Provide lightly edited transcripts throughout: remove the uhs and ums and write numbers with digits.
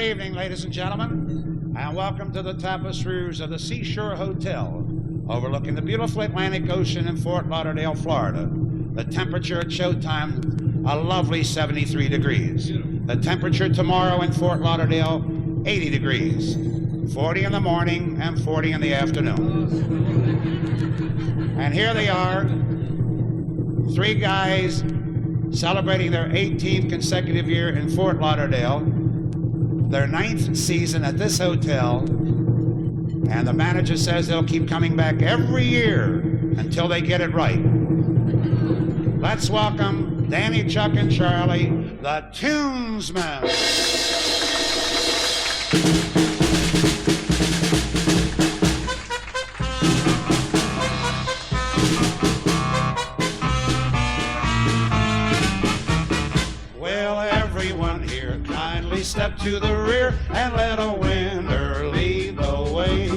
evening, ladies and gentlemen, and welcome to the tapestries of the Seashore Hotel, overlooking the beautiful Atlantic Ocean in Fort Lauderdale, Florida. The temperature at showtime, a lovely 73 degrees. The temperature tomorrow in Fort Lauderdale, 80 degrees. 40 in the morning and 40 in the afternoon. And here they are, three guys celebrating their 18th consecutive year in Fort Lauderdale, their 9th season at this hotel, and the manager says they'll keep coming back every year until they get it right. Let's welcome Danny, Chuck, and Charlie, the Tunesmen. Step to the rear and let a winner lead the way.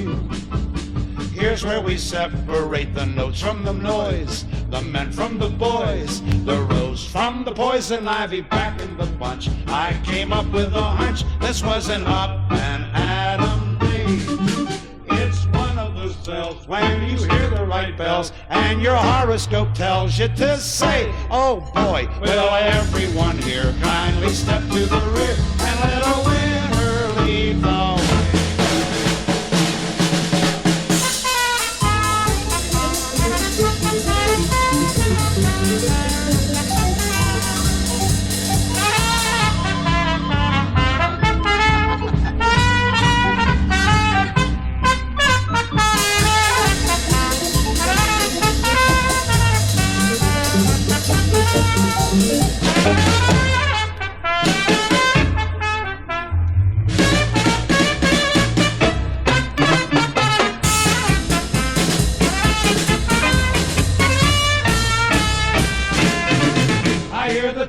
Here's where we separate the notes from the noise, the men from the boys, the rose from the poison ivy back in the bunch. I came up with a hunch, this was an up and Adam day. It's one of those bells when you hear the right bells and your horoscope tells you to say, oh boy, will everyone here kindly step to the rear and let a winner lead the way.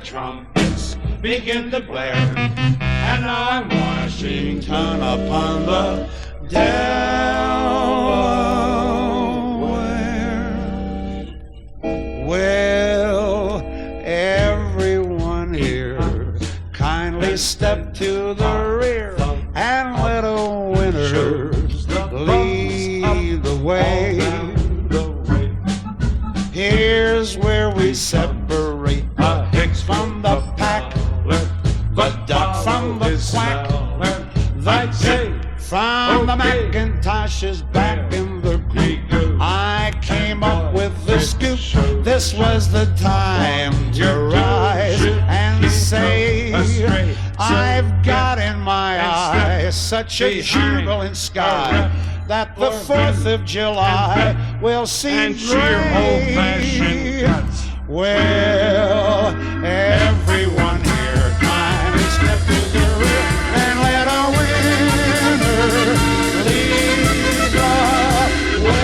Trumpets begin to blare, and now I'm Washington upon the Delaware. Will everyone here kindly step to the rear and let a winner lead the way? Here's where we separate the Hicks from the pack, the duck from the quack, the Dick from the Macintoshes back in the creek. I came up with the scoop, this was the time to rise and say, I've got in my eyes such a jubilant sky that the 4th of July will seem great. Well, everyone here kindly step to the rear and let a winner lead the way.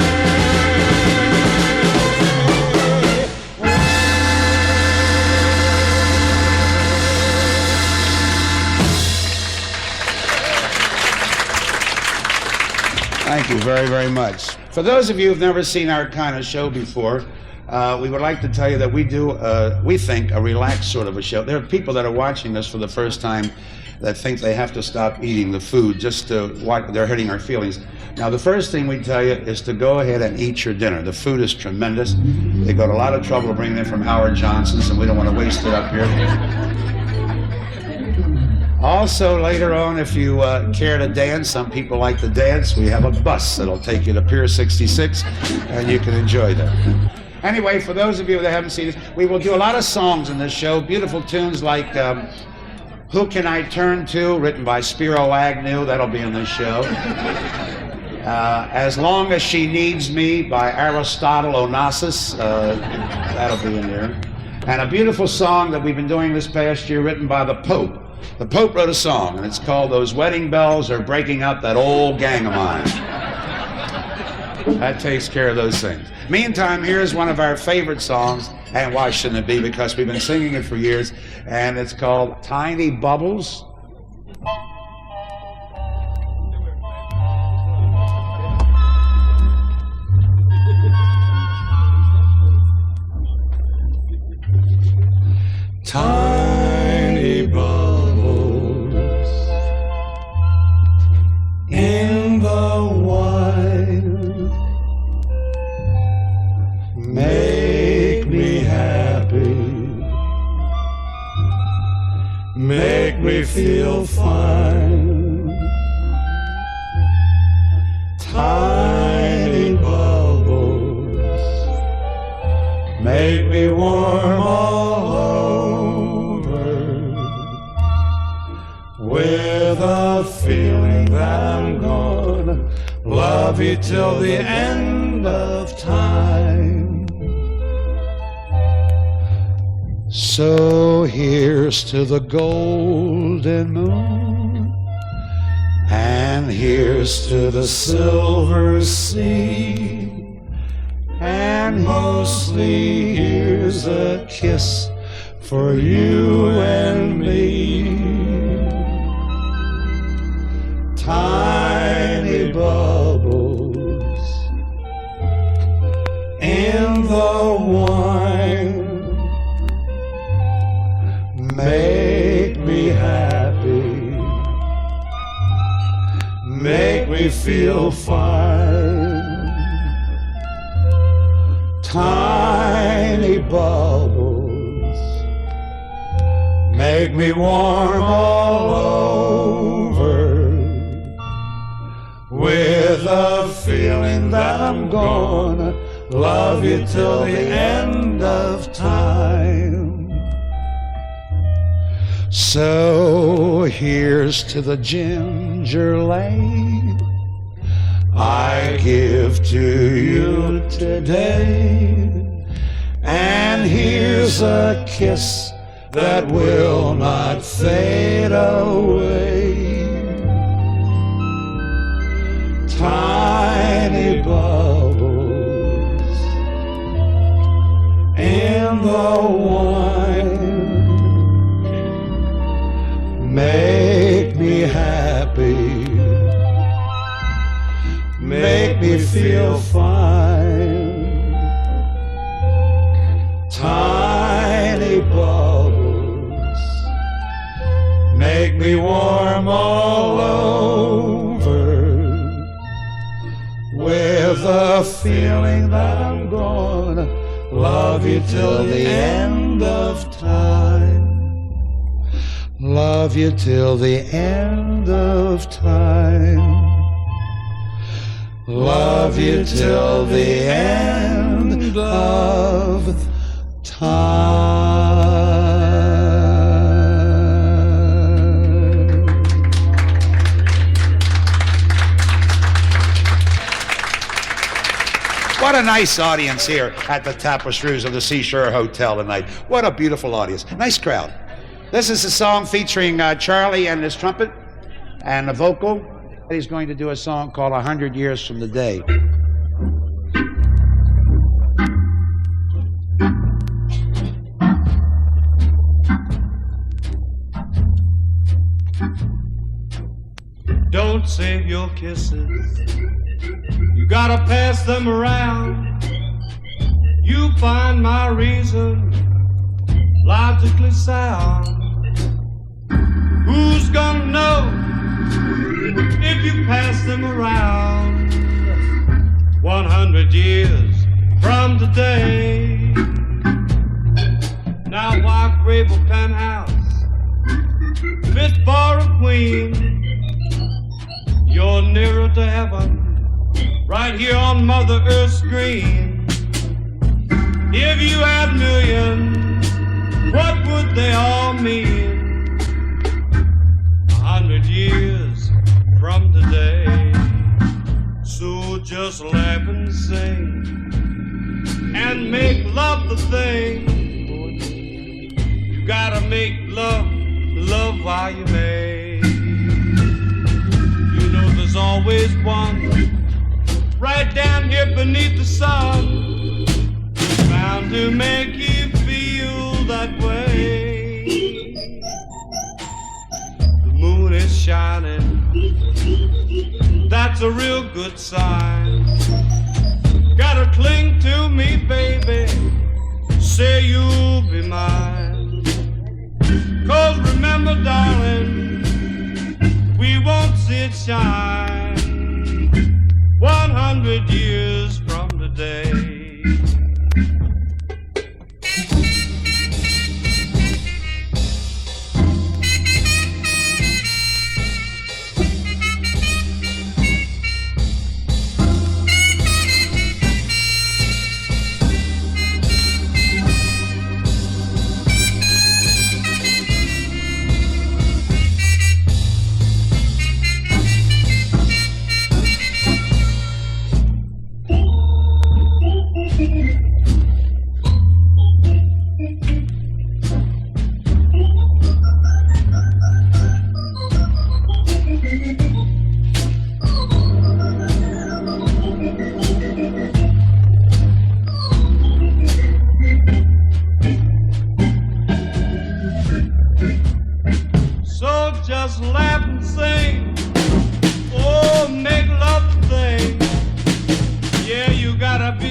Thank you very, very much. For those of you who've never seen our kind of show before, we would like to tell you that we do, we think, a relaxed sort of a show. There are people that are watching this for the first time that think they have to stop eating the food just to watch. They're hurting our feelings. Now, the first thing we tell you is to go ahead and eat your dinner. The food is tremendous. They go to a lot of trouble bringing it from Howard Johnson's, and we don't want to waste it up here. Also, later on, if you care to dance, some people like to dance, we have a bus that'll take you to Pier 66, and you can enjoy that. Anyway, for those of you that haven't seen this, we will do a lot of songs in this show, beautiful tunes like Who Can I Turn To, written by Spiro Agnew, that'll be in this show. As Long As She Needs Me by Aristotle Onassis, that'll be in there. And a beautiful song that we've been doing this past year, written by the Pope. The Pope wrote a song, and it's called Those Wedding Bells Are Breaking Up That Old Gang of Mine. That takes care of those things. Meantime, here's one of our favorite songs, and why shouldn't it be? Because we've been singing it for years, and it's called Tiny Bubbles. Tiny bubbles me feel fine. Tiny bubbles make me warm all over, with a feeling that I'm gonna love you till the end of time. So here's to the golden moon, and here's to the silver sea, and mostly here's a kiss for you and me. Tiny bubbles in the wine make me happy, make me feel fine. Tiny bubbles make me warm all over, with a feeling that I'm gonna love you till the end of time. So here's to the ginger lane I give to you today, and here's a kiss that will not fade away. Tiny bubbles in the wine make me happy, make me feel fine. Tiny bubbles make me warm all over, with a feeling that I'm gonna love you till the end of time. Love you till the end of time. Love you till the end of time. What a nice audience here at the Tapestries of the Seashore Hotel tonight. What a beautiful audience. Nice crowd. This is a song featuring Charlie and his trumpet and the vocal. He's going to do a song called 100 Years from the Day. Don't save your kisses, you gotta pass them around. You find my reason logically sound. Who's gonna know if you pass them around? 100 years from today. Now why crave a penthouse fit for a queen? You're nearer to heaven right here on Mother Earth's screen. If you had millions, what would they all mean? 100 years from today. So just laugh and sing and make love the thing. You gotta make love while you may. You know there's always one right down here beneath the sun, bound to make you feel that way. The moon is shining, that's a real good sign. Gotta cling to me, baby, say you'll be mine. 'Cause remember, darling, we won't see it shine 100 years from today.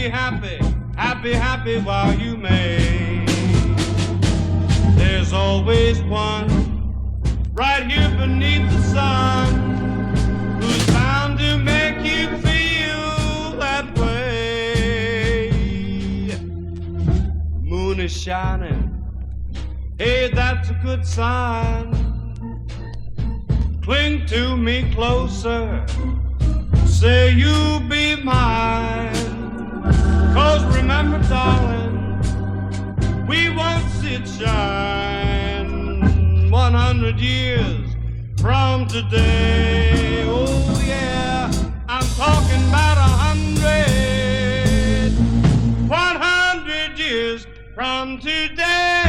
happy, happy, happy, happy while you may. There's always one right here beneath the sun who's bound to make you feel that way. The moon is shining, hey, that's a good sign. Cling to me closer, say you'll be mine. 'Cause remember, darling, we won't see it shine 100 years from today. Oh yeah, I'm talking about 100 years from today.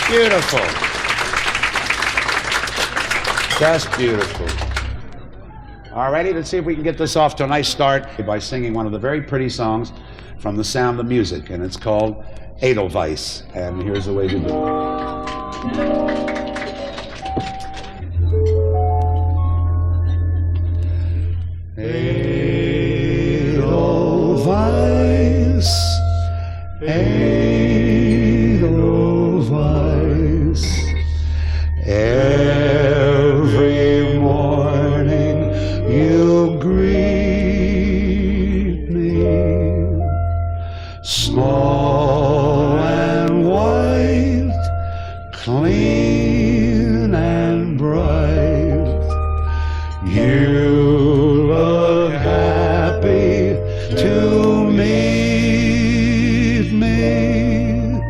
Beautiful. Just beautiful. All righty, let's see if we can get this off to a nice start by singing one of the very pretty songs from The Sound of Music, and it's called Edelweiss, and here's the way to do it. Edelweiss, Edelweiss, every morning you greet me, small and white, clean and bright. You look happy to meet me.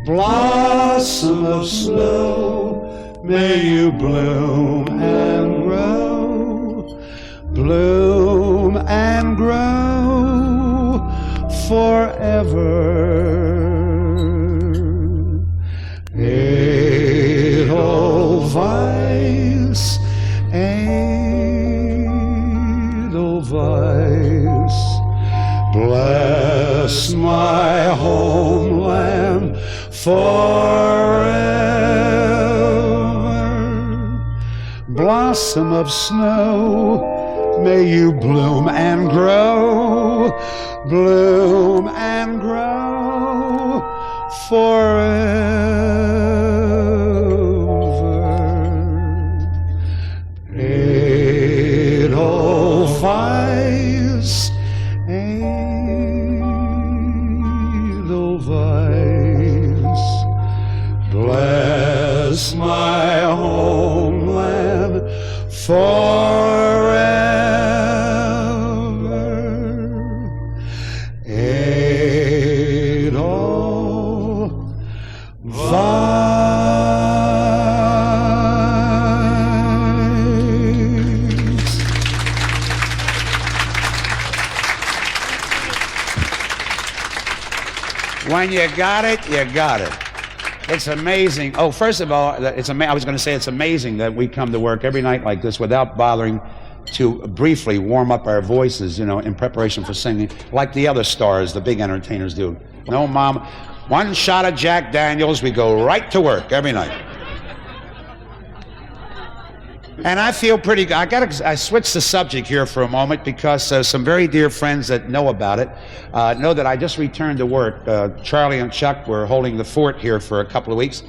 Blossom of snow, may you bloom and grow, bloom and grow forever. Edelweiss, Edelweiss, bless my homeland forever. Blossom of snow, may you bloom and grow, bloom and grow forever. Edelweiss, Edelweiss, bless my homeland forever. When you got it, you got it. It's amazing. Oh, first of all, I was going to say it's amazing that we come to work every night like this without bothering to briefly warm up our voices, you know, in preparation for singing, like the other stars, the big entertainers do. No, Mom, one shot of Jack Daniels, we go right to work every night. And I feel pretty good. I switched the subject here for a moment because some very dear friends that know about it know that I just returned to work. Charlie and Chuck were holding the fort here for a couple of weeks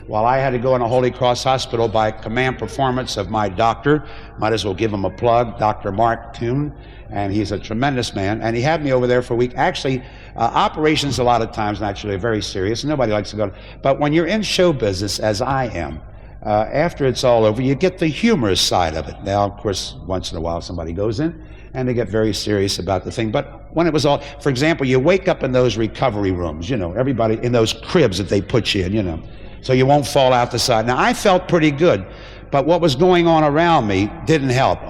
while I had to go in a Holy Cross hospital by command performance of my doctor. Might as well give him a plug, Dr. Mark Toon, and he's a tremendous man. And he had me over there for a week. Actually, operations a lot of times naturally are very serious. Nobody likes to go. But when you're in show business, as I am, after it's all over, you get the humorous side of it. Now, of course, once in a while somebody goes in and they get very serious about the thing. But when it was all, for example, you wake up in those recovery rooms, you know, everybody in those cribs that they put you in, you know, so you won't fall out the side. Now, I felt pretty good, but what was going on around me didn't help.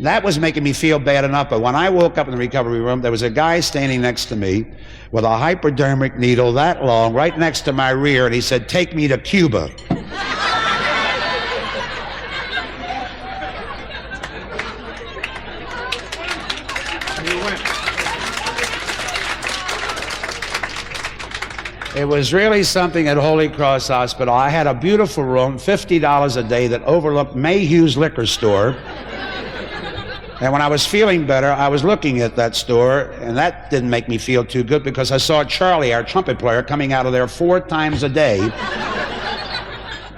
That was making me feel bad enough, but when I woke up in the recovery room, there was a guy standing next to me with a hypodermic needle that long right next to my rear, and he said, "Take me to Cuba." It was really something at Holy Cross Hospital. I had a beautiful room, $50 a day, that overlooked Mayhew's liquor store. And when I was feeling better, I was looking at that store, and that didn't make me feel too good because I saw Charlie, our trumpet player, coming out of there 4 times a day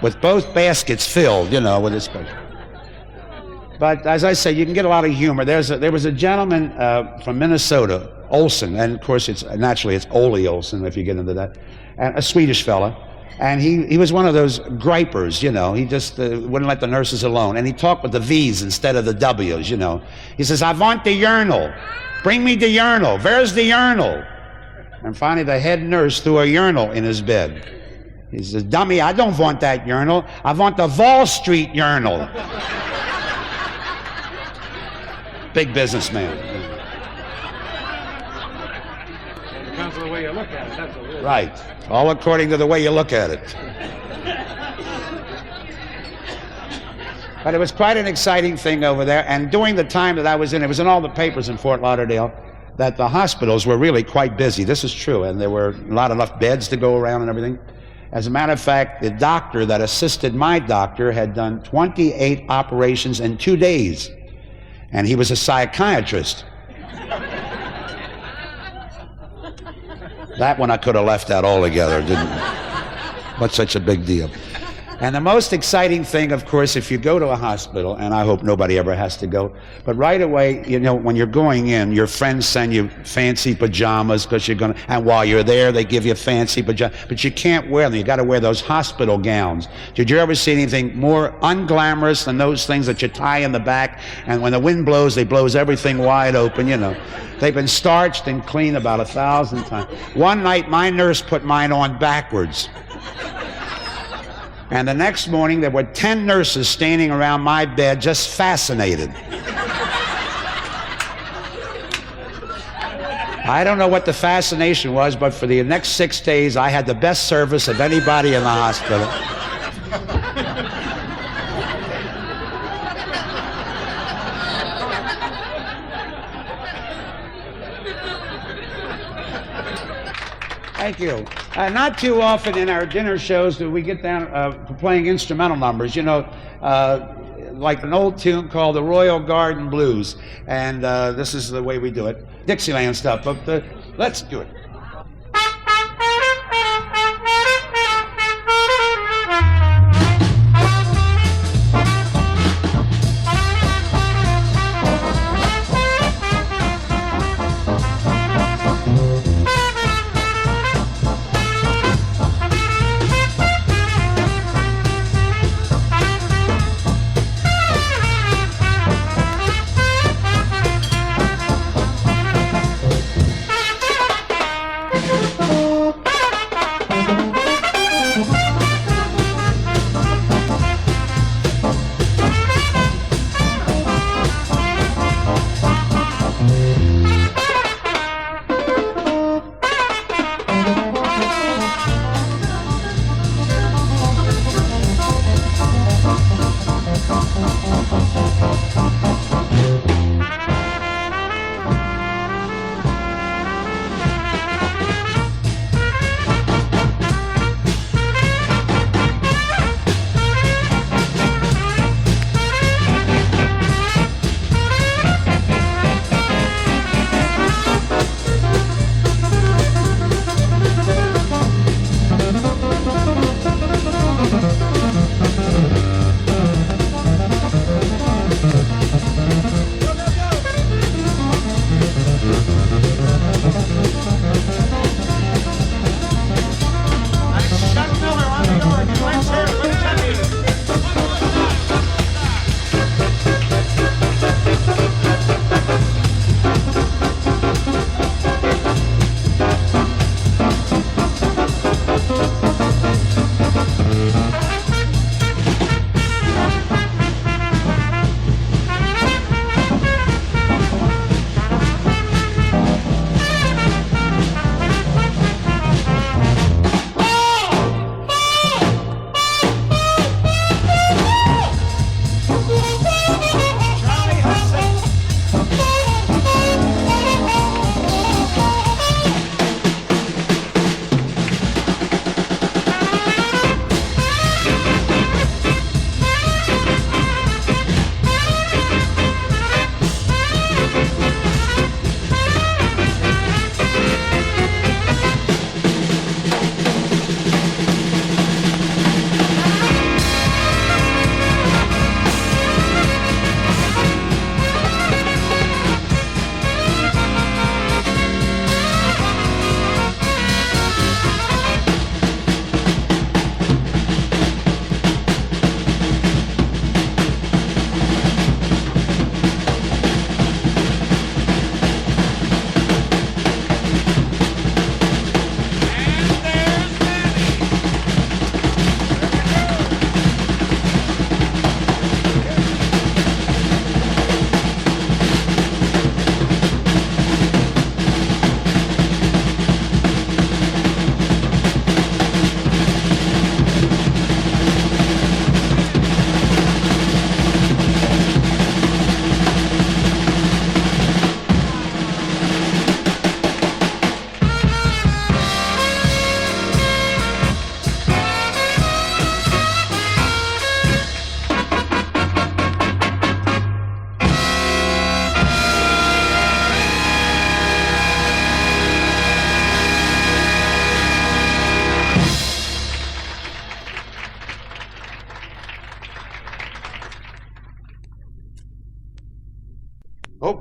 with both baskets filled, you know, with his... But as I say, you can get a lot of humor. There was a gentleman from Minnesota, Olson, and of course it's Ole Olson if you get into that, and a Swedish fella. And he was one of those gripers, you know. He just wouldn't let the nurses alone. And he talked with the V's instead of the W's, you know. He says, I want the urinal. Bring me the urinal. Where's the urinal? And finally the head nurse threw a urinal in his bed. He says, dummy, I don't want that urinal. I want the Wall Street urinal. Big businessman. It depends on the way you look at it. That's what it is. Right. All according to the way you look at it. But it was quite an exciting thing over there. And during the time that I was in, it was in all the papers in Fort Lauderdale, that the hospitals were really quite busy. This is true. And there were not enough beds to go around and everything. As a matter of fact, the doctor that assisted my doctor had done 28 operations in 2 days. And he was a psychiatrist. That one I could have left out altogether, didn't I? What's such a big deal? And the most exciting thing, of course, if you go to a hospital, and I hope nobody ever has to go, but right away, you know, when you're going in, your friends send you fancy pajamas because you're going to, and while you're there, they give you fancy pajamas, but you can't wear them. You got to wear those hospital gowns. Did you ever see anything more unglamorous than those things that you tie in the back, and when the wind blows, they blows everything wide open, you know. They've been starched and cleaned about 1,000 times. One night, my nurse put mine on backwards. And the next morning, there were 10 nurses standing around my bed just fascinated. I don't know what the fascination was, but for the next 6 days, I had the best service of anybody in the hospital. Thank you. Not too often in our dinner shows do we get down playing instrumental numbers, you know, like an old tune called the Royal Garden Blues. And this is the way we do it. Dixieland stuff, but let's do it.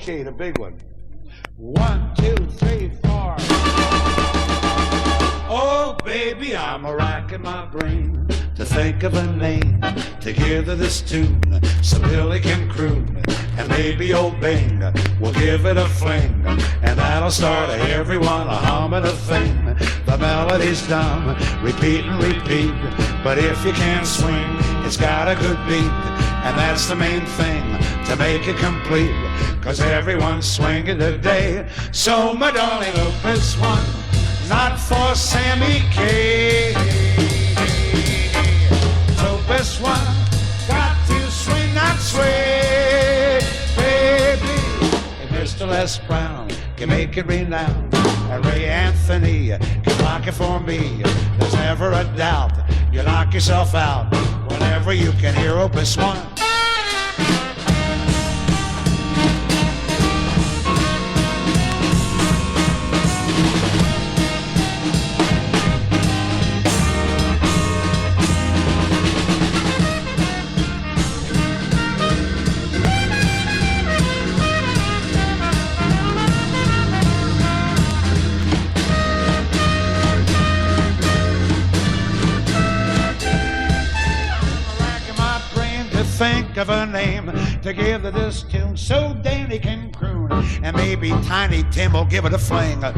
key, the big one. 1, 2, 3, 4. Oh, baby, I'm a-racking my brain to think of a name to give to this tune so Billy can croon, and maybe old Bing will give it a fling, and that'll start everyone a humming a thing. The melody's dumb, repeat and repeat, but if you can't swing, it's got a good beat, and that's the main thing to make it complete, 'cause everyone's swinging today. So my darling, Opus One, not for Sammy K. Opus One, got to swing, not sway, baby. And Mr. Les Brown can make it renowned, and Ray Anthony can rock it for me. There's never a doubt you knock yourself out whenever you can hear Opus One. Think of a name to give to this tune so Danny can croon, and maybe Tiny Tim will give it a fling, and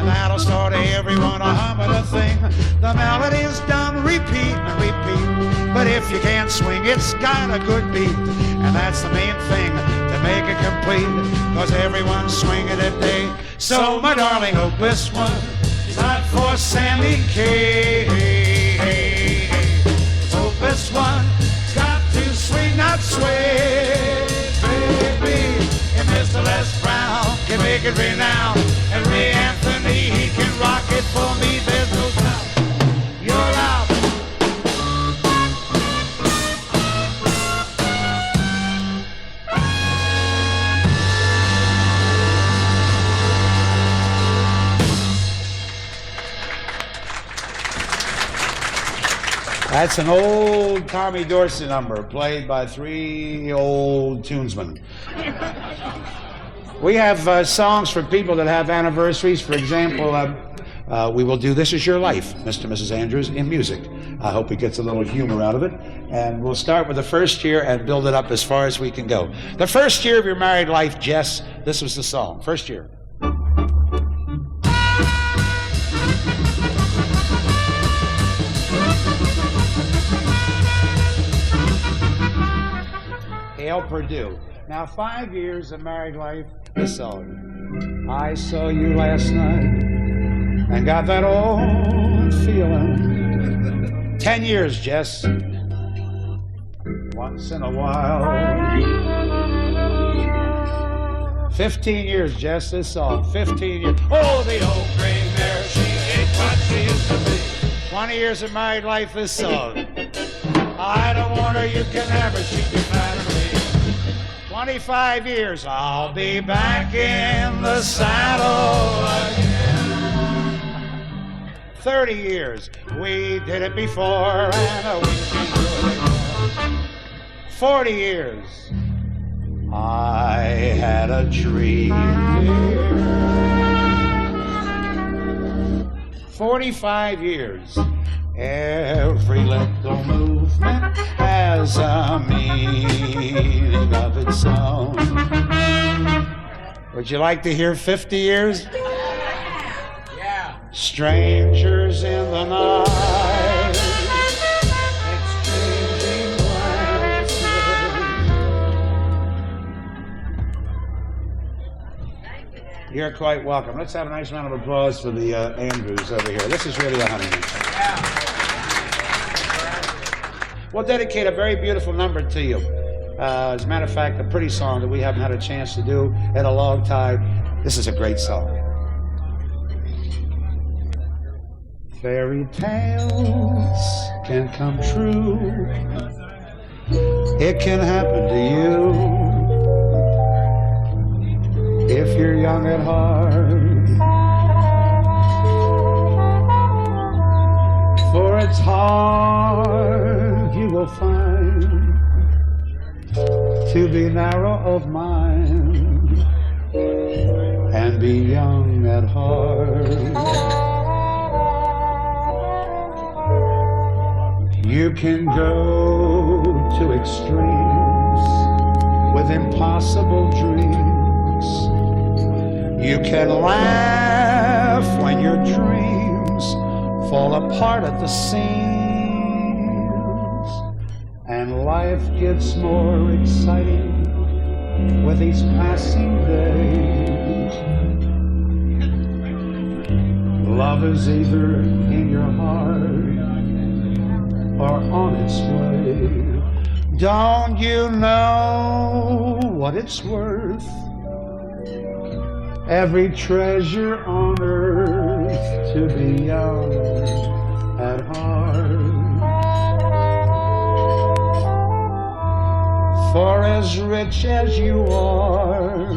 that'll start everyone a humming a thing. The melody's done, repeat and repeat, but if you can't swing, it's got a good beat, and that's the main thing to make it complete, 'cause everyone's swinging today. So my darling, Opus One, not for Sammy K. Opus One, swing, not sway, baby. And Mr. Les Brown can make it renowned, and Ray Anthony, he can rock it for me. There's no doubt. You're out. That's an old Tommy Dorsey number played by 3 old Tunesmen. We have songs for people that have anniversaries. For example, we will do This Is Your Life, Mr. and Mrs. Andrews, in music. I hope he gets a little humor out of it. And we'll start with the first year and build it up as far as we can go. The first year of your married life, Jess, this was the song. First year. Hale Purdue. Now 5 years of married life, this song. I saw you last night and got that old feeling. 10 years, Jess. Once in a while. 15 years, Jess, this song. 15 years. Oh, the old gray mare, she ain't what she used to be. 20 years of married life, this song. I don't want her, you can have her, she can matter me. 25 years, I'll be back in the saddle again. 30 years, we did it before and we can do it again. 40 years, I had a dream. 45 years, every little movement has a meaning of its own. Would you like to hear 50 years? Yeah. Strangers in the night, exchanging glances. You're quite welcome. Let's have a nice round of applause for the Andrews over here. This is really a honeymoon. Yeah. We'll dedicate a very beautiful number to you. As a matter of fact, a pretty song that we haven't had a chance to do in a long time. This is a great song. Fairy tales can come true. It can happen to you if you're young at heart. For it's hard, you will find, to be narrow of mind. be young at heart. You can go to extremes with impossible dreams. You can laugh when your dreams fall apart at the seams, and life gets more exciting with each passing day. Love is either in your heart or on its way. Don't you know what it's worth? Every treasure on earth to be young at heart. For as rich as you are,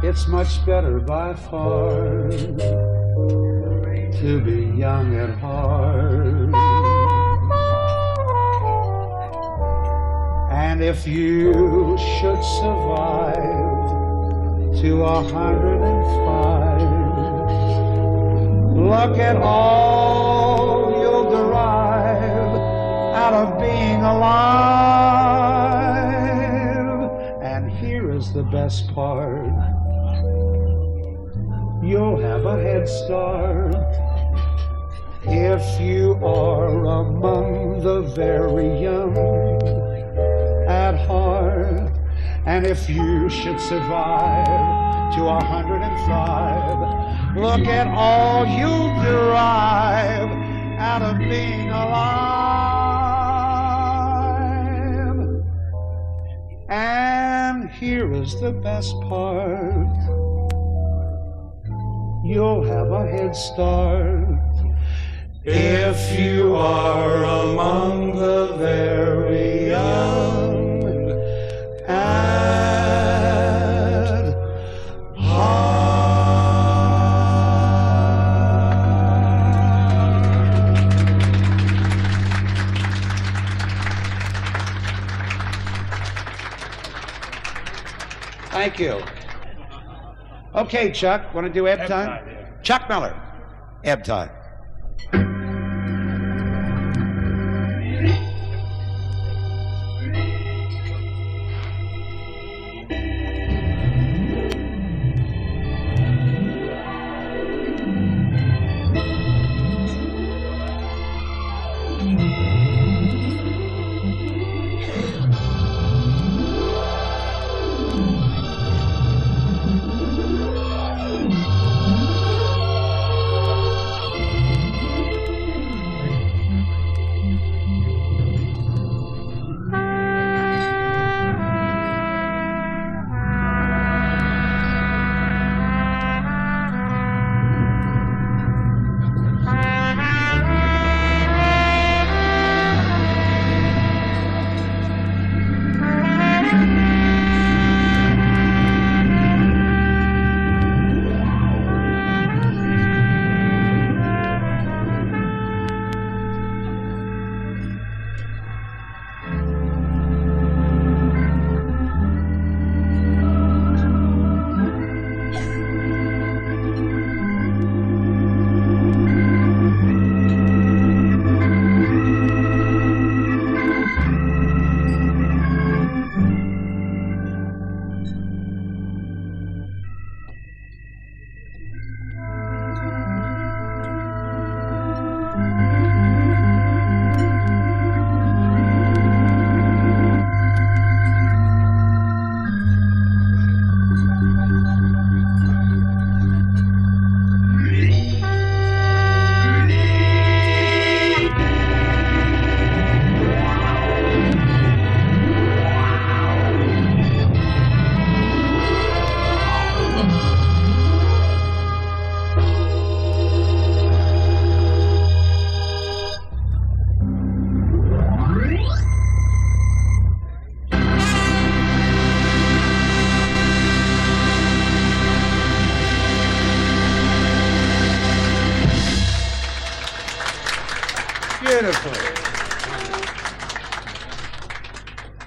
it's much better by far to be young at heart. And if you should survive to 105, look at all you'll derive out of being alive. And here is the best part: you'll have a head start if you are among the very young at heart. And if you should survive to 105, look at all you'll derive out of being alive. And here is the best part: you'll have a head start if you are among the very young at heart. Thank you. Okay, Chuck, want to do Ebb Tide? Yeah. Chuck Miller, Ebb Tide.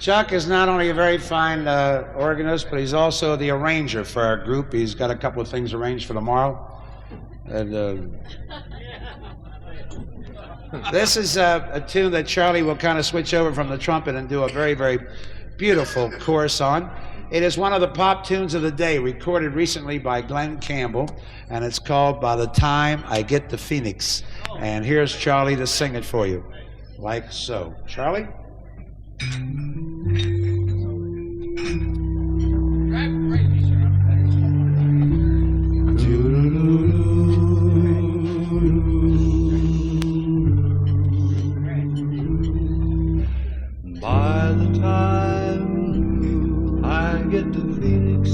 Chuck is not only a very fine organist, but he's also the arranger for our group. He's got a couple of things arranged for tomorrow. And this is a tune that Charlie will kind of switch over from the trumpet and do a very, very beautiful chorus on. It is one of the pop tunes of the day, recorded recently by Glenn Campbell, and it's called By the Time I Get to Phoenix. And here's Charlie to sing it for you, like so. Charlie? By the time I get to Phoenix,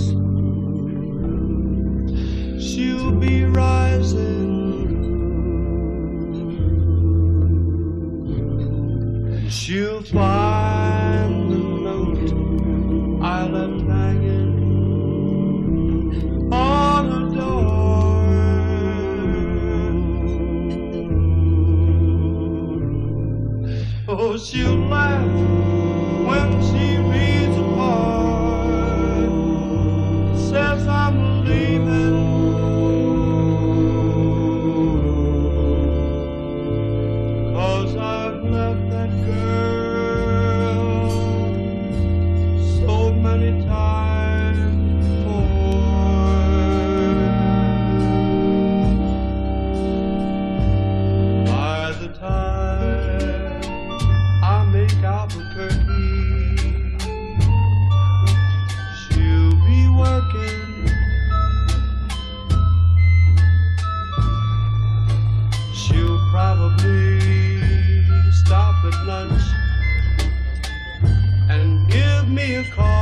she'll be rising. She'll find the note I left hanging on her door. Oh, she'll laugh when she reads a part, says I'm leaving. Cause I've left that girl so many times before. By the time I make Albuquerque, she'll be working. She'll probably stop at lunch and give me a call.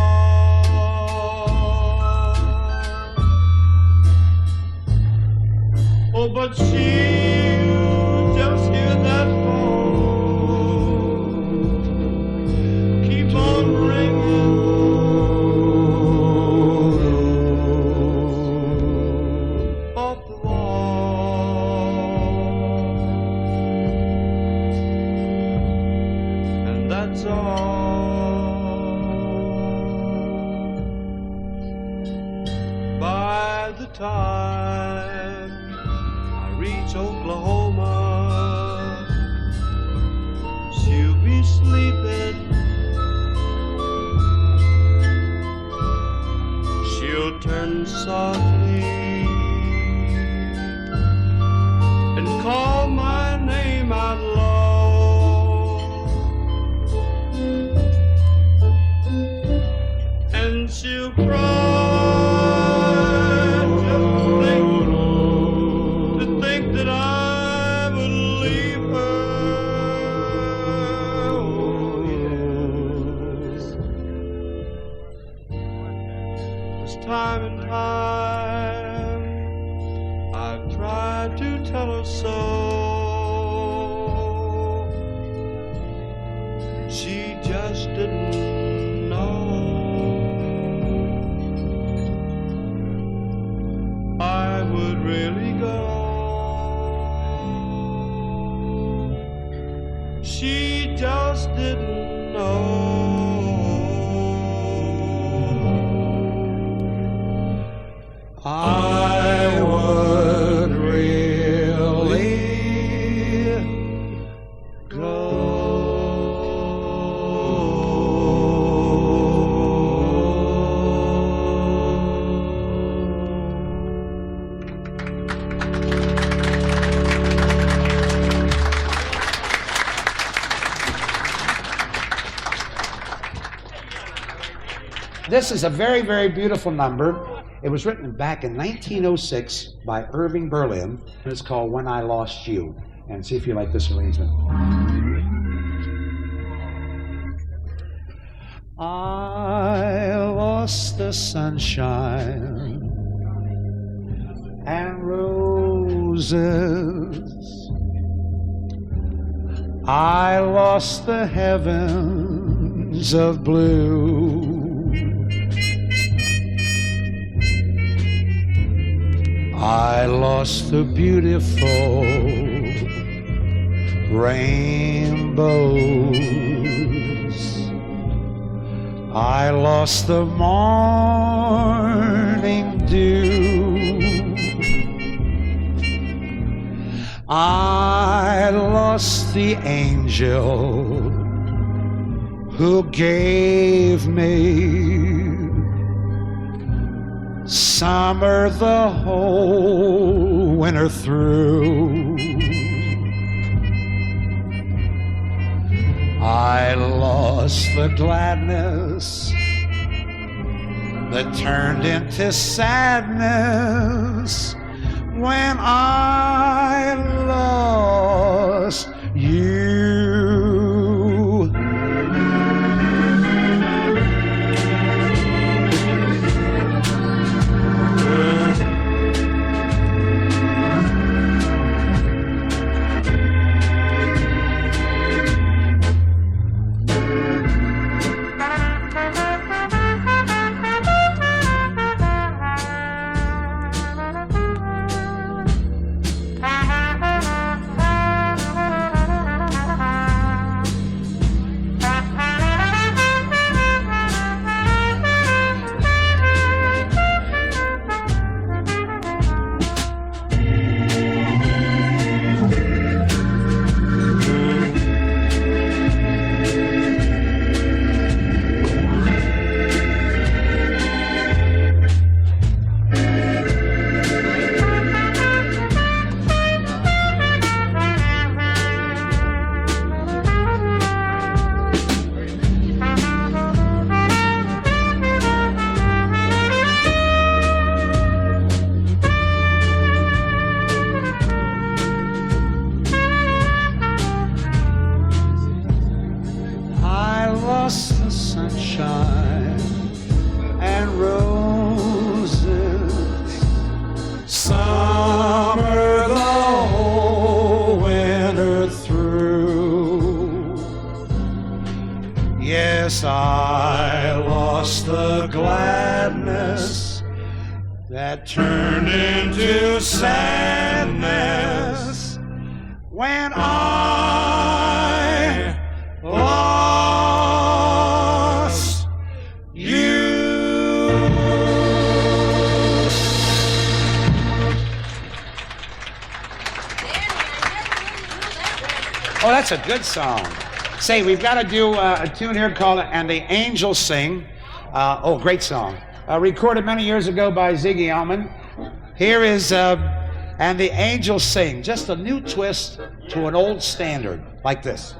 Oh, but she'll just hear that phone keep on ringing off the wall. And that's all. By the time I reach Oklahoma, she'll be sleeping. She'll turn softly and call my name out low, and she'll cry just to think that I would leave her. Oh, yes. 'Cause time and time I've tried to tell her so. She just didn't know. I would really go. She just didn't know. I would really go. This is a very, very beautiful number. It was written back in 1906 by Irving Berlin, and it's called When I Lost You. And see if you like this arrangement. I lost the sunshine and roses. I lost the heavens of blue. I lost the beautiful rainbows. I lost the morning dew. I lost the angel who gave me summer the whole winter through. I lost the gladness that turned into sadness when I lost you. Yes, I lost the gladness that turned into sadness when I lost you. Oh, that's a good song. Say, we've got to do a tune here called And the Angels Sing. Oh, great song. Recorded many years ago by Ziggy Elman. Here is And the Angels Sing. Just a new twist to an old standard, like this.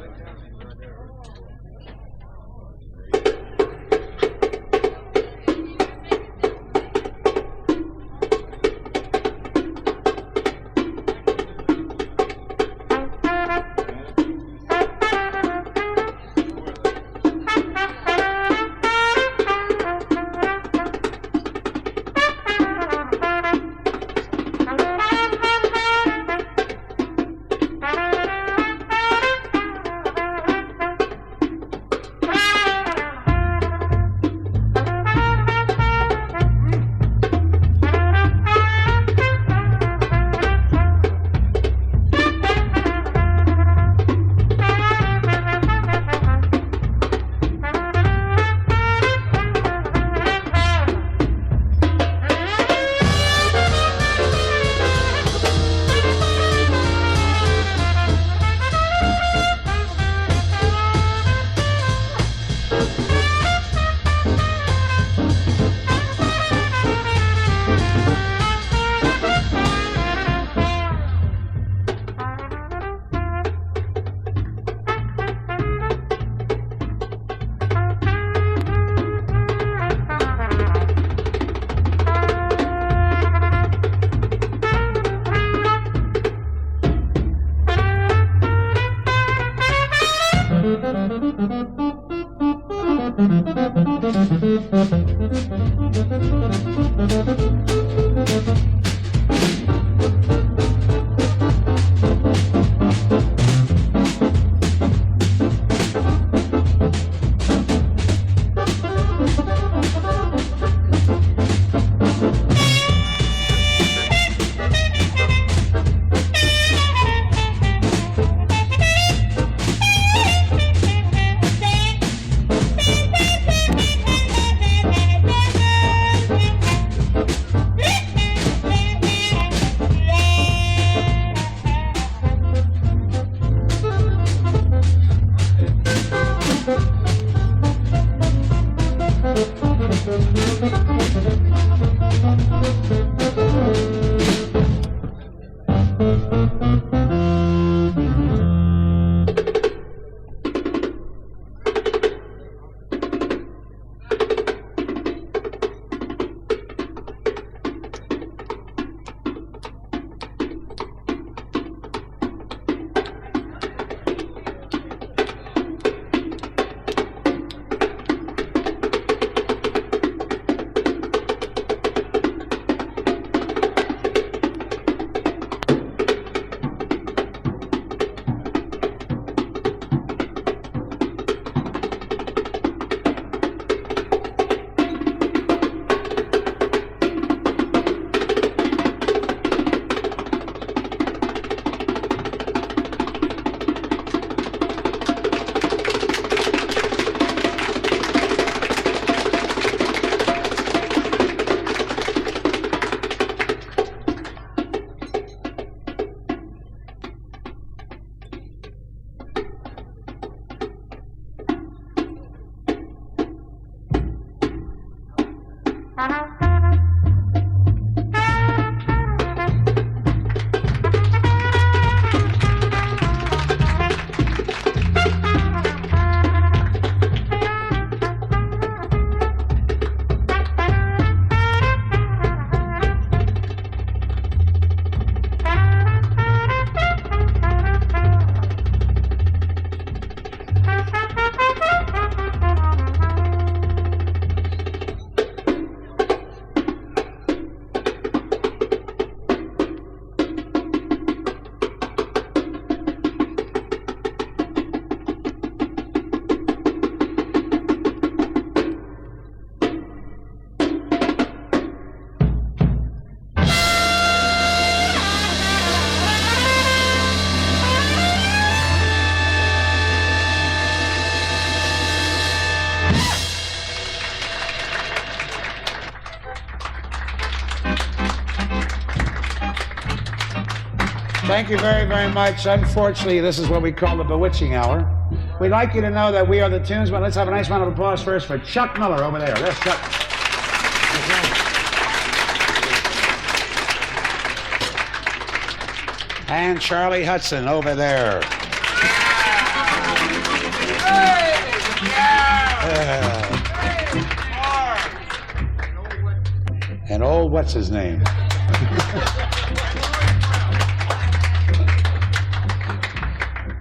Thank you very, very much. Unfortunately, this is what we call the bewitching hour. We'd like you to know that we are the Tunesmen. Let's have a nice round of applause first for Chuck Miller over there. There's Chuck. And Charlie Hudson over there. And old what's his name?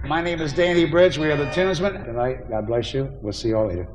My name is Danny Bridge. We are the Tunesmen. Good night. God bless you. We'll see you all later.